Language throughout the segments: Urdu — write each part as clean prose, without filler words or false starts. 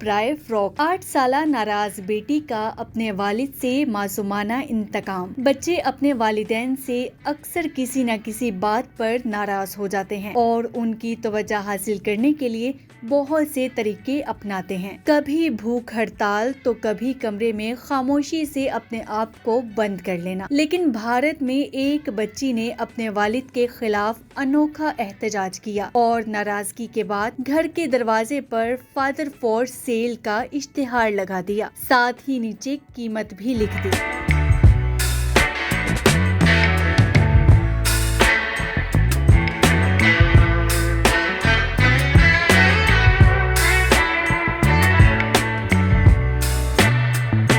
برائے فروخت۔ 8 سالہ ناراض بیٹی کا اپنے والد سے معصومانہ انتقام۔ بچے اپنے والدین سے اکثر کسی نہ کسی بات پر ناراض ہو جاتے ہیں اور ان کی توجہ حاصل کرنے کے لیے بہت سے طریقے اپناتے ہیں۔ کبھی بھوک ہڑتال تو کبھی کمرے میں خاموشی سے اپنے آپ کو بند کر لینا۔ لیکن بھارت میں ایک بچی نے اپنے والد کے خلاف انوکھا احتجاج کیا اور ناراضگی کے بعد گھر کے دروازے پر فادر فور سیل کا اشتہار لگا دیا، ساتھ ہی نیچے قیمت بھی لکھ دی۔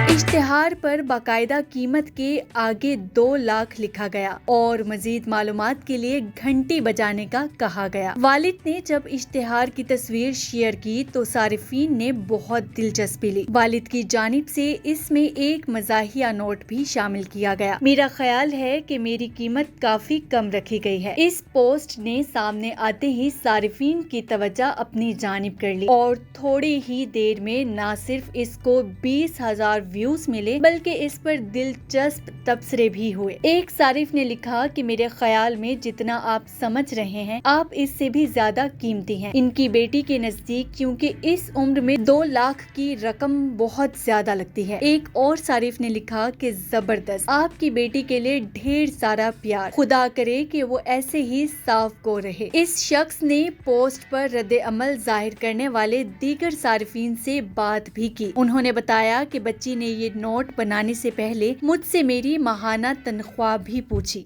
اشتہار پر باقاعدہ قیمت کے آگے 2 لاکھ لکھا گیا اور مزید معلومات کے لیے گھنٹی بجانے کا کہا گیا۔ والد نے جب اشتہار کی تصویر شیئر کی تو صارفین نے بہت دلچسپی لی۔ والد کی جانب سے اس میں ایک مزاحیہ نوٹ بھی شامل کیا گیا: میرا خیال ہے کہ میری قیمت کافی کم رکھی گئی ہے۔ اس پوسٹ نے سامنے آتے ہی صارفین کی توجہ اپنی جانب کر لی اور تھوڑی ہی دیر میں نہ صرف اس کو 20,000 ویوز ملے بلکہ اس پر دلچسپ تبصرے بھی ہوئے۔ ایک صارف نے لکھا کہ میرے خیال میں جتنا آپ سمجھ رہے ہیں آپ اس سے بھی زیادہ قیمتی ہیں۔ ان کی بیٹی کے نزدیک کیونکہ اس عمر میں 2 لاکھ کی رقم بہت زیادہ لگتی ہے۔ ایک اور صارف نے لکھا کہ زبردست، آپ کی بیٹی کے لیے ڈھیر سارا پیار، خدا کرے کہ وہ ایسے ہی صاف گو رہے۔ اس شخص نے پوسٹ پر رد عمل ظاہر کرنے والے دیگر صارفین سے بات بھی کی۔ انہوں نے بتایا کہ بچی نے یہ نوٹ بنانے سے پہلے مجھ سے میری ماہانہ تنخواہ بھی پوچھی۔